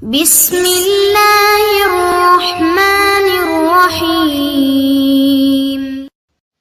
بسم اللہ الرحمن الرحیم۔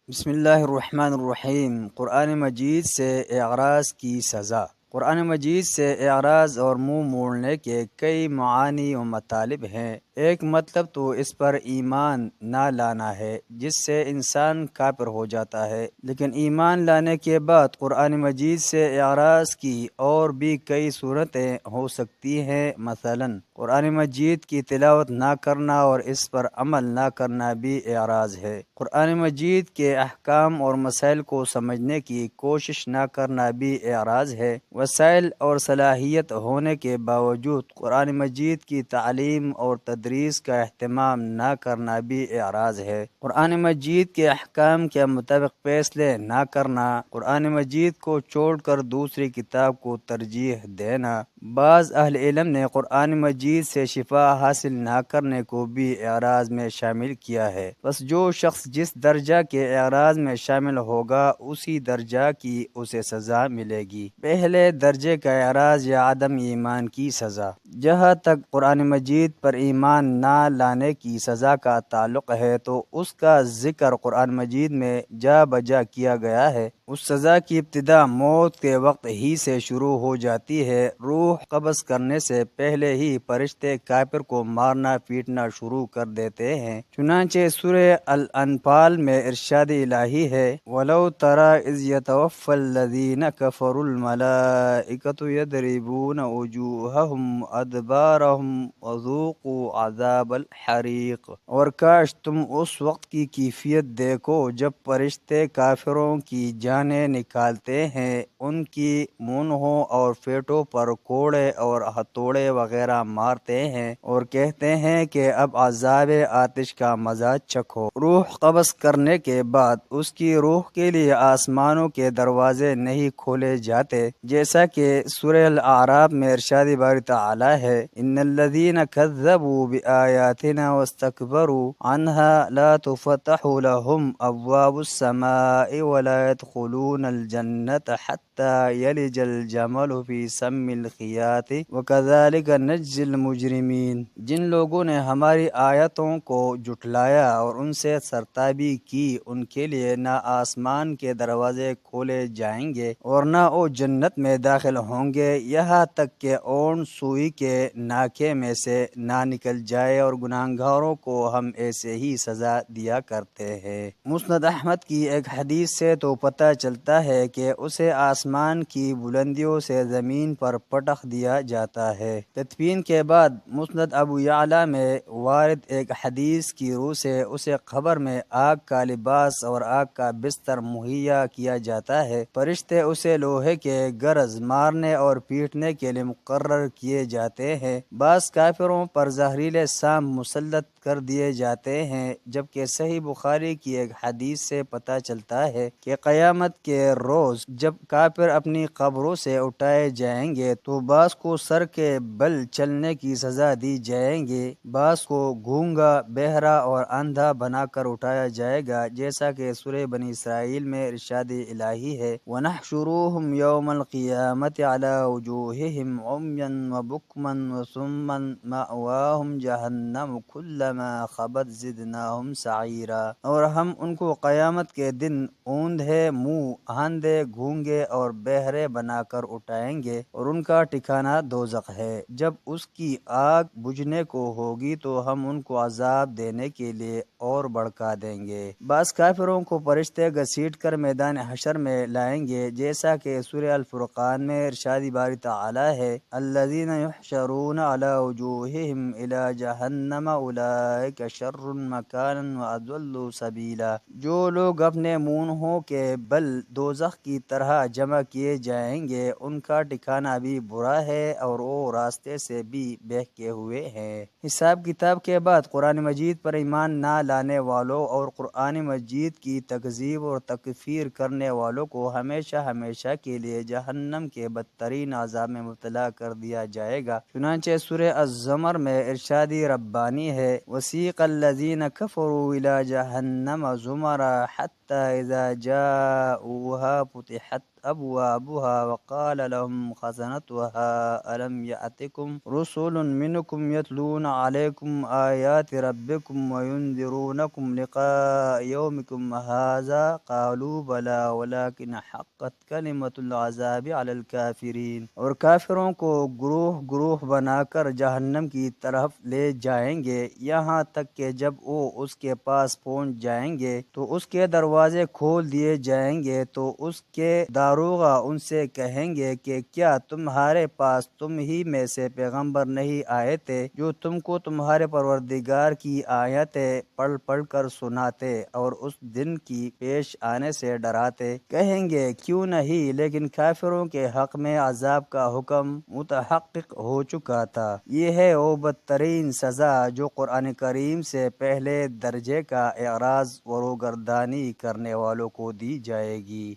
بسم اللہ الرحمن الرحیم۔ قرآن مجید سے اعراض کی سزا۔ قرآن مجید سے اعراض اور منہ موڑنے کے کئی معانی و مطالب ہیں۔ ایک مطلب تو اس پر ایمان نہ لانا ہے، جس سے انسان کافر ہو جاتا ہے، لیکن ایمان لانے کے بعد قرآن مجید سے اعراض کی اور بھی کئی صورتیں ہو سکتی ہیں۔ مثلا قرآن مجید کی تلاوت نہ کرنا اور اس پر عمل نہ کرنا بھی اعراض ہے۔ قرآن مجید کے احکام اور مسائل کو سمجھنے کی کوشش نہ کرنا بھی اعراض ہے۔ وسائل اور صلاحیت ہونے کے باوجود قرآن مجید کی تعلیم اور تدریس کا اہتمام نہ کرنا بھی اعراض ہے۔ قرآن مجید کے احکام کے مطابق فیصلے نہ کرنا، قرآن مجید کو چھوڑ کر دوسری کتاب کو ترجیح دینا۔ بعض اہل علم نے قرآن مجید سے شفا حاصل نہ کرنے کو بھی اعراض میں شامل کیا ہے۔ بس جو شخص جس درجہ کے اعراض میں شامل ہوگا اسی درجہ کی اسے سزا ملے گی۔ پہلے درجے کا اعراض یا عدم ایمان کی سزا۔ جہاں تک قرآن مجید پر ایمان نہ لانے کی سزا کا تعلق ہے تو اس کا ذکر قرآن مجید میں جا بجا کیا گیا ہے۔ اس سزا کی ابتدا موت کے وقت ہی سے شروع ہو جاتی ہے۔ روح قبض کرنے سے پہلے ہی فرشتے کافر کو مارنا پیٹنا شروع کر دیتے ہیں۔ چنانچہ سورہ الانفال میں ارشاد الہی ہے، وَلَوْ تَرَى إِذْ يَتَوَفَّى الَّذِينَ كَفَرُوا الْمَلَائِكَةُ يَضْرِبُونَ وُجُوهَهُمْ وَأَدْبَارَهُمْ وَذُوقُوا عَذَابَ الْحَرِيقِ۔ اور کاش تم اس وقت کی کیفیت دیکھو جب فرشتے کافروں کی جانیں نکالتے ہیں، ان کی منہوں اور پیٹوں پر کوڑے اور ہتھوڑے وغیرہ مارتے ہیں اور کہتے ہیں کہ اب عذاب آتش کا مزہ چکھو۔ روح قبض کرنے کے بعد اس کی روح کے لیے آسمانوں کے دروازے نہیں کھولے جاتے، جیسا کہ سورہ الاعراف میں ارشاد باری تعالی ہے، ان الذین کذبوا بآیاتنا واستکبروا عنها لا تفتح لهم ابواب السماء ولا يدخلون الجنة حتى يلج الجمل في سم الخياط وكذلك نجزي المجرمین۔ جن لوگوں نے ہماری آیتوں کو جھٹلایا اور ان سے سرتابی کی، ان کے لیے نہ آسمان کے دروازے کھولے جائیں گے اور نہ وہ جنت میں داخل ہوں گے یہاں تک کہ اون سوئی کے ناکے میں سے نہ نکل جائے، اور گناہگاروں کو ہم ایسے ہی سزا دیا کرتے ہیں۔ مسند احمد کی ایک حدیث سے تو پتہ چلتا ہے کہ اسے آسمان کی بلندیوں سے زمین پر پٹخ دیا جاتا ہے۔ تدفین کے بعد مسند ابو یعلا میں وارد ایک حدیث کی روح سے اسے قبر میں آگ کا لباس اور آگ کا بستر مہیا کیا جاتا ہے۔ فرشتے اسے لوہے کے گرز مارنے اور پیٹنے کے لیے مقرر کیے جاتے ہیں۔ بعض کافروں پر زہریلے سام مسلط کر دیے جاتے ہیں، جبکہ صحیح بخاری کی ایک حدیث سے پتہ چلتا ہے کہ قیامت کے روز جب کافر اپنی قبروں سے اٹھائے جائیں گے تو بعض کو سر کے بل چلنے کی سزا دی جائیں گے، بعض کو گونگا، بہرا اور اندھا بنا کر اٹھایا جائے گا، جیسا کہ سورہ بنی اسرائیل میں ارشاد الہی ہے، وَنَحْشُرُوهُمْ يَوْمَ الْقِيَامَةِ عَلَى وُجُوهِهِمْ عُمْيًا وَبُكْمًا وَصُمًّا مَأْوَاهُمْ جَهَنَّمُ كُلَّمَا خَبَتْ زِدْنَاهُمْ سَعِيرًا۔ اور ہم ان کو قیامت کے دن اوندھے، منہ اندھے، گونگے اور بہرے بنا کر اٹھائیں گے اور ان کا ٹھکانہ دوزخ ہے۔ جب اس کی آگ بجھنے کو ہوگی تو ہم ان کو عذاب دینے کے لیے اور بھڑکا دیں گے۔ بعض کافروں کو فرشتے گھسیٹ کر میدان حشر میں لائیں گے، جیسا کہ سورہ الفرقان میں ارشاد باری تعالی ہے، الذین یحشرون علی وجوہہم الی جہنم اولئک شر مکانا واضل سبیلا۔ جو لوگ اپنے منہوں کے بل دوزخ کی طرح جمع کیے جائیں گے ان کا ٹھکانہ بھی برا ہے اور وہ راستے سے بھی بہکے ہوئے ہیں۔ حساب کتاب کے بعد قرآن مجید پر ایمان نہ لانے والوں اور قرآن مجید کی تکذیب اور تکفیر کرنے والوں کو ہمیشہ ہمیشہ کے لیے جہنم کے بدترین عذاب میں مبتلا کر دیا جائے گا۔ چنانچہ سورہ الزمر میں ارشاد ربانی ہے، وَسِیقَ الَّذِینَ كَفَرُوا إِلَى جَهَنَّمَ زُمَرًا حَتَّى إِذَا جَاءُوهَا فُتِحَتْ أبوابها وقال لهم خزنتها ألم يأتكم رسل منكم يتلون عليكم آيات ربكم وينذرونكم لقاء يومكم هذا قالوا بلى ولكن حقت كلمة العذاب على الكافرين۔ اور کافروں کو گروہ گروہ بنا کر جہنم کی طرف لے جائیں گے، یہاں تک کہ جب وہ اس کے پاس پہنچ جائیں گے تو اس کے دروازے کھول دیے جائیں گے، تو اس کے داروغہ ان سے کہیں گے کہ کیا تمہارے پاس تم ہی میں سے پیغمبر نہیں آئے تھے جو تم کو تمہارے پروردگار کی آیتیں پڑھ پڑھ کر سناتے اور اس دن کی پیش آنے سے ڈراتے؟ کہیں گے کیوں نہیں، لیکن کافروں کے حق میں عذاب کا حکم متحقق ہو چکا تھا۔ یہ ہے وہ بدترین سزا جو قرآن کریم سے پہلے درجے کا اعراض و روگردانی کرنے والوں کو دی جائے گی۔